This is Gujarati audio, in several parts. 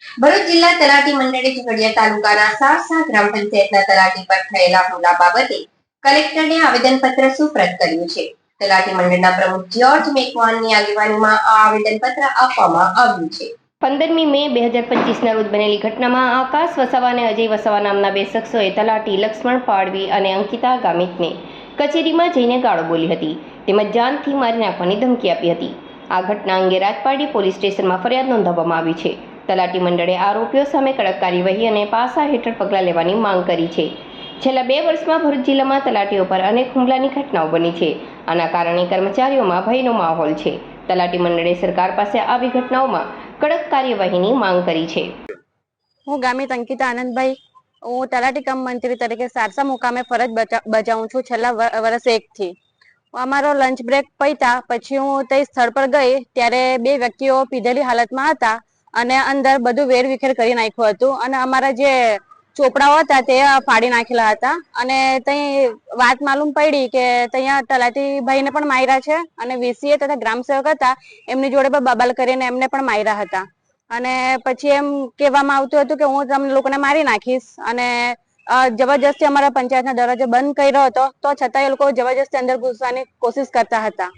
ભરૂચ જિલ્લા તલાટી મંડળે ઝઘડિયા તાલુકાના સાસા ગ્રામ પંચાયતના તલાટી પર થયેલા હુમલા બાબતે કલેક્ટરને આવેદનપત્ર સુપ્રત કર્યું છે. તલાટી મંડળના પ્રમુખ જ્યોર્જ મેકવાનની આગેવાનીમાં આ આવેદનપત્ર આપવામાં આવ્યું છે. 15મી મે 2025ના રોજ બનેલી ઘટનામાં આકાશ વસાવા અને અજય વસાવા નામના બે શખ્સોએ તલાટી લક્ષ્મણ પાડવી અને અંકિતા ગામિતને કચેરીમાં જઈને ગાળો બોલી હતી તેમજ જાનથી મારી નાખવાની ધમકી આપી હતી. આ ઘટના અંગે રાજપારડી પોલીસ સ્ટેશનમાં ફરિયાદ નોંધાવવામાં આવી છે. તલાટી મંડળે આરોપીઓ સામે કડક કાર્યવાહી અને પાસા હેઠળ પગલાં લેવાની માંગ કરી છે. છેલ્લા 2 વર્ષમાં ભરૂચ જિલ્લામાં તલાટીઓ પર અનેક હુમલાની ઘટનાઓ બની છે. આના કારણે કર્મચારીઓમાં ભયનો માહોલ છે. તલાટી મંડળે સરકાર પાસે આવી ઘટનાઓમાં કડક કાર્યવાહીની માંગ કરી છે. હું ગામિત અંકિતા આનંદભાઈ, હું તલાટી કમ મંત્રી તરીકે સારસા મુકામે ફરજ બજાવું છું છેલ્લા વર્ષ 1 થી. અમારો લંચ બ્રેક પૈતા પછી હું તે સ્થળ પર ગઈ ત્યારે 2 વ્યક્તિઓ પીધેલી હાલતમાં હતા અને અંદર બધું વેરવિખેર કરી નાખ્યું હતું અને અમારા જે ચોપડાઓ હતા તે ફાડી નાખેલા હતા અને ત્યાં વાત માલુમ પડી કે ત્યાં તલાટી ભાઈને પણ માર્યા છે અને વીસીએ તથા ગ્રામ સેવક હતા એમની જોડે પણ બબાલ કરીને એમને પણ માર્યા હતા અને પછી એમ કહેવામાં આવતું હતું કે હું તમને લોકોને મારી નાખીશ અને જબરજસ્તી અમારા પંચાયતનો દરવાજો બંધ કર્યો હતો તો છતાં એ લોકો જબરજસ્તી અંદર ઘૂસવાની કોશિશ કરતા હતા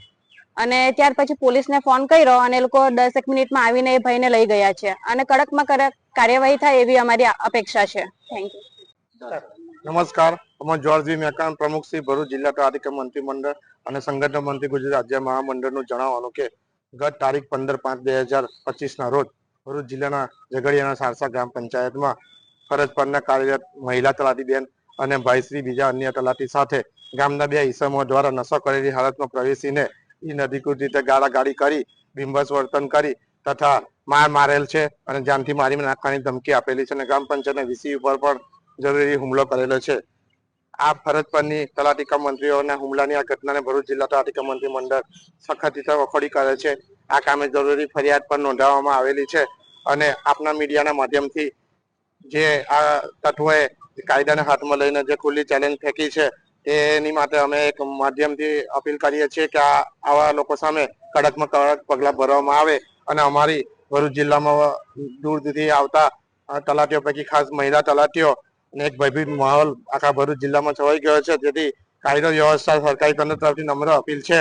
અને ત્યાર પછી પોલીસને ફોન કર્યો અને એ લોકો 10 મિનિટમાં આવીને એ ભાઈને લઈ ગયા છે અને કડકમાં કડક કાર્યવાહી થાય એવી અમારી અપેક્ષા છે. Thank you. નમસ્કાર, હું જ્યોર્જ મેકવાન, પ્રમુખ શ્રી ભરૂચ જિલ્લા તલાટી મંત્રી મંડળ અને સંગઠન મંત્રી ગુજરાત રાજ્ય મહામંડળનું જણાવવાનું કે ગત તારીખ 15/5/2025ના રોજ ભરૂચ જિલ્લાના ઝઘડિયાના સારસા ગ્રામ પંચાયતમાં ફરજ પરના કાર્યરત મહિલા તલાટી બેન અને ભાઈશ્રી બીજા અન્ય તલાટી સાથે ગામના 2 ઈસમો દ્વારા નશો કરેલી હાલતમાં પ્રવેશીને અનધિકૃત રીતે ગાળાગાળી કરી, બિંબસ વર્તન કરી તથા મારેલ છે અને જાનથી મારી નાખવાની ધમકી આપેલી છે અને ગ્રામ પંચાયતના વીસી ઉપર પણ જરૂરી હુમલો કરેલો છે. આ ફરજ પરની તલાટી કમ મંત્રીઓના હુમલાની આ ઘટનાને ભરૂચ જિલ્લા તલાટી કમ મંત્રી મંડળ સખત રીતે વખોડી કરે છે. આ કામે જરૂરી ફરિયાદ પણ નોંધાવવામાં આવેલી છે અને આપના મીડિયાના માધ્યમથી જે આ તત્વોએ કાયદાને હાથમાં લઈને જે ખુલ્લી ચેલેન્જ ફેંકી છે તેની માટે અમે એક માધ્યમથી અપીલ કરીએ છીએ કે આવા લોકો સામે કડકમાં કડક પગલાં ભરવામાં આવે અને અમારી ભરૂચ જિલ્લામાં દૂરથી આવતા તલાટીઓ પૈકી ખાસ મહિલા તલાટીઓ અને એક ભયભીત માહોલ આખા ભરૂચ જિલ્લામાં છવાઈ ગયો છે. જેથી કાયદો વ્યવસ્થા સરકારી તંત્ર તરફથી નમ્ર અપીલ છે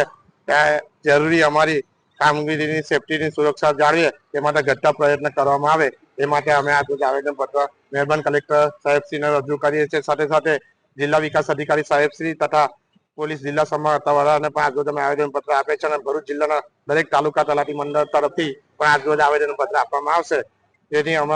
કે જરૂરી અમારી કામગીરીની સેફટીની સુરક્ષા જાળવે તે માટે ઘટતા પ્રયત્ન કરવામાં આવે એ માટે અમે આ આવેદનપત્ર મહેરબાન કલેક્ટર સાહેબશ્રીને રજૂ કરીએ છીએ. સાથે સાથે જિલ્લા વિકાસ અધિકારી સાહેબશ્રી તથા પોલીસ જિલ્લા સમાહર્તાવાળાને પણ આજરોજ અમે આવેદનપત્ર આપે છે અને ભરૂચ જિલ્લાના દરેક તાલુકા તલાટી મંડળ તરફથી પણ આજરોજ આવેદનપત્ર આપવામાં આવશે. જેથી